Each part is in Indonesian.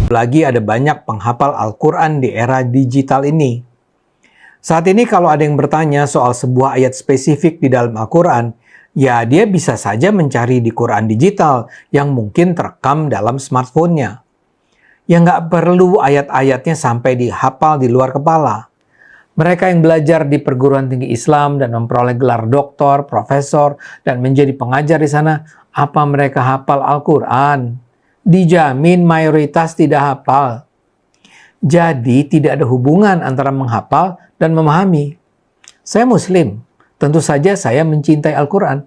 Lagi ada banyak penghafal Al-Quran di era digital ini. Saat ini kalau ada yang bertanya soal sebuah ayat spesifik di dalam Al-Quran, ya dia bisa saja mencari di Quran digital yang mungkin terekam dalam smartphone-nya. Ya nggak perlu ayat-ayatnya sampai dihafal di luar kepala. Mereka yang belajar di perguruan tinggi Islam dan memperoleh gelar doktor, profesor, dan menjadi pengajar di sana, apa mereka hafal Al-Quran? Dijamin mayoritas tidak hafal. Jadi tidak ada hubungan antara menghafal dan memahami. Saya Muslim, tentu saja saya mencintai Al-Quran.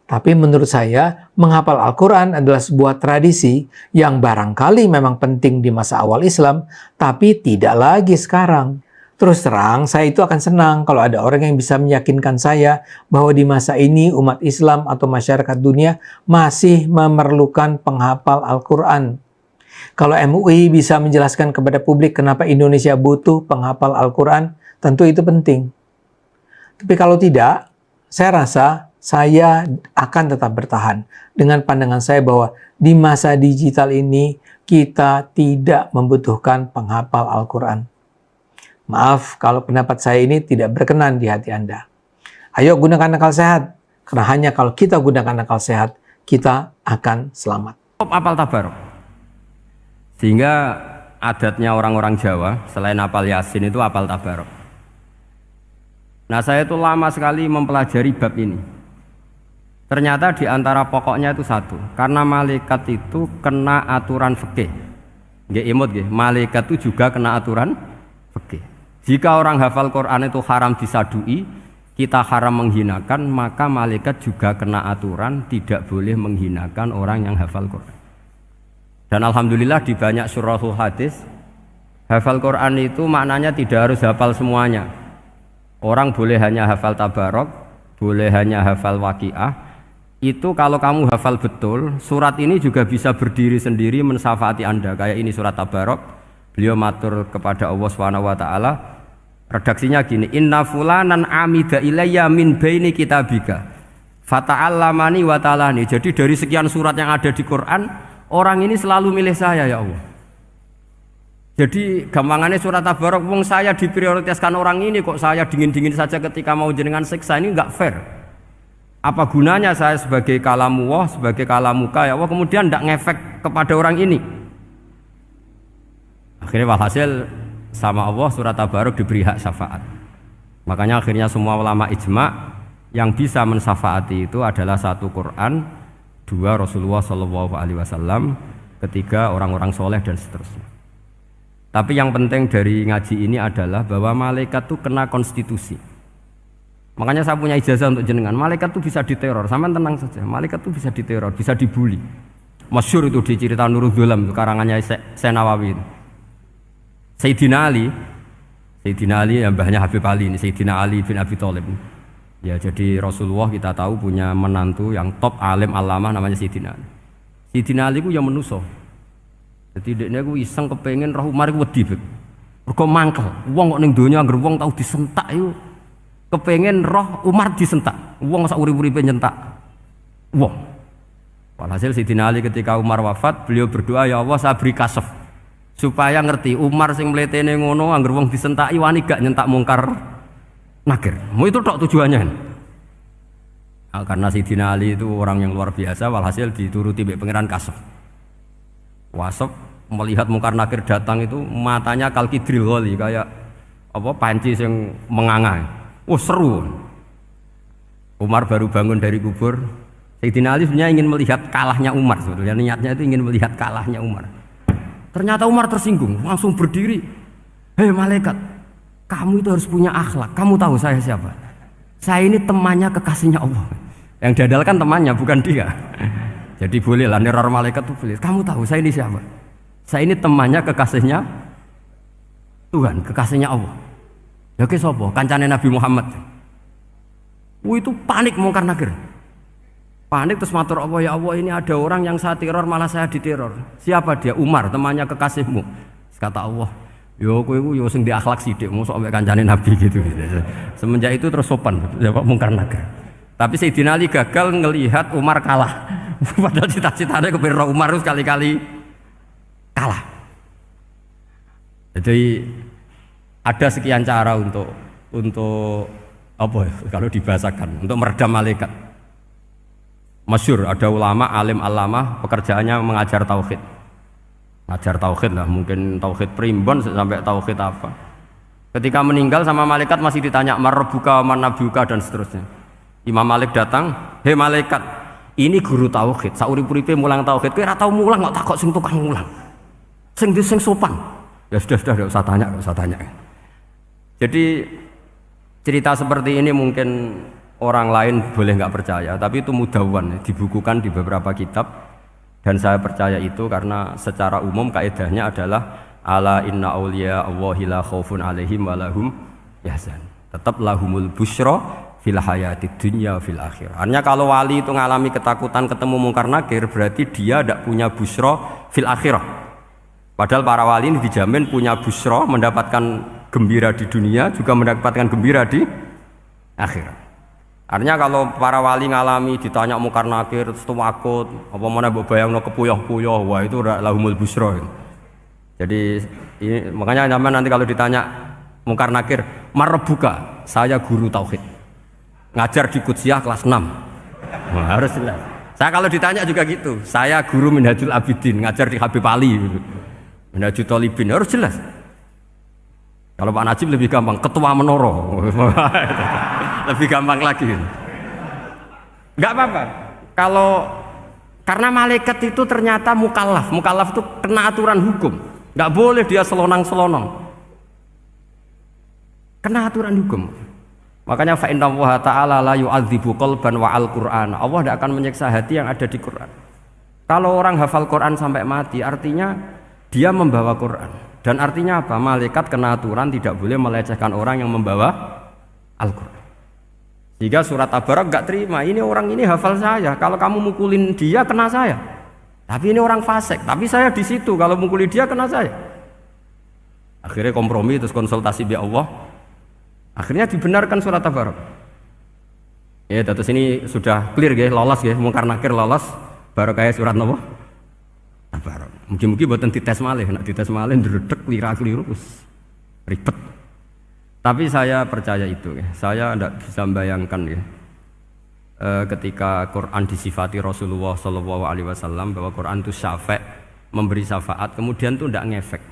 Tapi menurut saya, menghafal Al-Quran adalah sebuah tradisi yang barangkali memang penting di masa awal Islam, tapi tidak lagi sekarang. Terus terang, saya itu akan senang kalau ada orang yang bisa meyakinkan saya bahwa di masa ini umat Islam atau masyarakat dunia masih memerlukan penghafal Al-Quran. Kalau MUI bisa menjelaskan kepada publik kenapa Indonesia butuh penghafal Al-Quran, tentu itu penting. Tapi kalau tidak, saya rasa saya akan tetap bertahan dengan pandangan saya bahwa di masa digital ini kita tidak membutuhkan penghafal Al-Quran. Maaf kalau pendapat saya ini tidak berkenan di hati Anda. Ayo gunakan akal sehat, karena hanya kalau kita gunakan akal sehat, kita akan selamat. Apal tabarok. Sehingga adatnya orang-orang Jawa, selain apal Yasin itu apal tabarok. Nah saya itu lama sekali mempelajari bab ini. Ternyata di antara pokoknya itu satu, karena malaikat itu kena aturan fikih. Nggih imut nggih, malaikat itu juga kena aturan fikih. Jika orang hafal Quran itu haram disadui, kita haram menghinakan, maka malaikat juga kena aturan tidak boleh menghinakan orang yang hafal Quran. Dan alhamdulillah di banyak surahul hadis, hafal Quran itu maknanya tidak harus hafal semuanya. Orang boleh hanya hafal tabarok, boleh hanya hafal waqiah. Itu kalau kamu hafal betul, surat ini juga bisa berdiri sendiri mensyafaati Anda. Kayak ini surat tabarok. Beliau matur kepada Allah SWT, redaksinya gini, inna fulanan amida ilayya min baini kitabika fata'allamani wa ta'alani. Jadi dari sekian surat yang ada di Quran, orang ini selalu milih saya ya Allah. Jadi gampangannya surat tabarok, wong saya diprioritaskan orang ini, kok saya dingin-dingin saja ketika mau jenengan siksa, ini enggak fair. Apa gunanya saya sebagai kalamullah, sebagai kalamuka ya Allah, kemudian enggak ngefek kepada orang ini. Akhirnya walhasil sama Allah surat tabarok diberi hak syafaat. Makanya akhirnya semua ulama ijma yang bisa mensyafaati itu adalah satu Quran, dua Rasulullah SAW, ketiga orang-orang soleh dan seterusnya. Tapi yang penting dari ngaji ini adalah bahwa malaikat itu kena konstitusi. Makanya saya punya ijazah untuk jenengan, malaikat itu bisa diteror, sama tenang saja, malaikat itu bisa diteror, bisa dibully. Masyhur itu di cerita Nurul Dzulam, karangannya Senawawi itu. Sayyidina Ali yang mbahnya Habib Ali ini, Sayyidina Ali bin Abi Thalib. Ya jadi Rasulullah kita tahu punya menantu yang top alim alama namanya Sayyidina Ali. Sayyidina Ali ku yang menuso. Jadi dekne ku iseng kepengen roh Umar ku wedi. Mergo mangkel. Wong kok ning donya anggere wong tau disentak iku kepengen roh Umar disentak. Wong sak urip-uripe nyentak. Wong. Walhasil Sayyidina Ali ketika Umar wafat, beliau berdoa, ya Allah saya beri kasaf supaya ngerti Umar sing mletene ngono angger wong disentaki wani gak nyentak mungkar nakir. Mau itu tok tujuannya. Nah, karena Sayyidina Ali itu orang yang luar biasa, walhasil dituruti mbek pangeran kasaf. Wasaf melihat mungkar nakir datang itu matanya kalkidril ghali, kayak apa panci yang menganga. Oh seru. Umar baru bangun dari kubur. Sayyidina Ali sebenarnya ingin melihat kalahnya Umar, sebetulnya niatnya itu ingin melihat kalahnya Umar. Ternyata Umar tersinggung, langsung berdiri. Hei malaikat, kamu itu harus punya akhlak. Kamu tahu saya siapa? Saya ini temannya kekasihnya Allah. Yang diandalkan temannya, bukan dia. Jadi boleh lah neror malaikat itu boleh. Kamu tahu saya ini siapa? Saya ini temannya kekasihnya Tuhan, kekasihnya Allah. Ya ke sapa? Kancane Nabi Muhammad. Itu panik mungkar nakir. Panik terus matur Allah, ya Allah ini ada orang yang saya teror malah saya diteror. Siapa dia? Umar, temannya kekasihmu. Kata Allah, yo kowe iku yo sing diakhlak sithik mosok mek kancane Nabi gitu. Semenjak itu terus sopan jawab mungkar nakir. Tapi Sayyidina Ali gagal ngelihat Umar kalah. Padahal cita-citanya kepengin Umar terus kali-kali kalah. Jadi ada sekian cara untuk apa ya, kalau dibahasakan untuk meredam malaikat. Masyhur ada ulama alim alamah pekerjaannya mengajar tauhid. Ngajar tauhid lah, mungkin tauhid primbon sampai tauhid apa. Ketika meninggal sama malaikat masih ditanya marbuka, manabuka dan seterusnya. Imam Malik datang, "Hei malaikat, ini guru tauhid, saurip-uripe mulang tauhid, kowe ora tau mulang kok takok sing tukang mulang. Sing sopan." Ya sudah, enggak usah tanya. Jadi cerita seperti ini mungkin orang lain boleh nggak percaya, tapi itu mudawwan, dibukukan di beberapa kitab, dan saya percaya itu karena secara umum kaidahnya adalah ala inna auliya Allahi la khaufun alaihim wa lahum yahzan. Tetap lahumul busyra fil hayatid dunya fil akhirah. Artinya kalau wali itu ngalami ketakutan ketemu mungkar nakir, berarti dia tidak punya busyra fil akhirah. Padahal para wali ini dijamin punya busyra, mendapatkan gembira di dunia, juga mendapatkan gembira di akhirat. Artinya kalau para wali ngalami ditanya mungkar nakir terus takut, apa mana mbok bayangno kepuyah-puyah, wah itu lahumul busyra. Jadi ini, makanya zaman nanti kalau ditanya mungkar nakir, marbuka, saya guru tauhid. Ngajar di Qudsiyah kelas 6. Nah, harus jelas. Saya kalau ditanya juga gitu, saya guru Minhajul Abidin, ngajar di Habib Ali. Minhajul Thalibin, harus jelas. Kalau Pak Najib lebih gampang, ketua menoro. Lebih gampang lagi. Enggak apa-apa. Kalau karena malaikat itu ternyata mukallaf. Mukallaf itu kena aturan hukum. Enggak boleh dia selonang-selonong. Kena aturan hukum. Makanya fa inna Allah ta'ala la yu'adzibu qalban wa al-Qur'an. Allah tidak akan menyiksa hati yang ada di Quran. Kalau orang hafal Quran sampai mati, artinya dia membawa Quran. Dan artinya apa? Malaikat kena aturan tidak boleh melecehkan orang yang membawa Al-Quran. Sehingga surat Tabarak gak terima, ini orang ini hafal saya, kalau kamu mukulin dia kena saya. Tapi ini orang fasik, tapi saya di situ, kalau mukuli dia kena saya. Akhirnya kompromi, terus konsultasi bi Allah. Akhirnya dibenarkan surat Tabarak. Ya, terus ini sudah clear ya, lolos ya, mungkar nakir lolos, baru kayak surat apa? Tabarak. Mungkin-mungkin buatan dites malih, nak dites malih ndredeg keliru ribet. Tapi saya percaya itu, ya. Saya tidak bisa membayangkan ya, ketika Quran disifati Rasulullah SAW bahwa Quran itu syafa', memberi syafaat, kemudian itu tidak ngefek.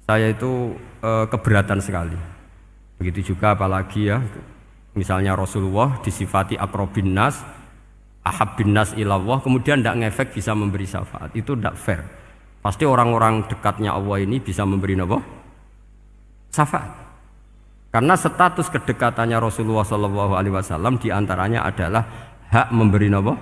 Saya itu keberatan sekali. Begitu juga apalagi ya, misalnya Rasulullah disifati aqrabin nas, ahabbin nas ilallah, kemudian tidak ngefek bisa memberi syafaat, itu tidak fair. Pasti orang-orang dekatnya Allah ini bisa memberi apa? Syafaat. Karena status kedekatannya Rasulullah SAW diantaranya adalah hak memberi apa?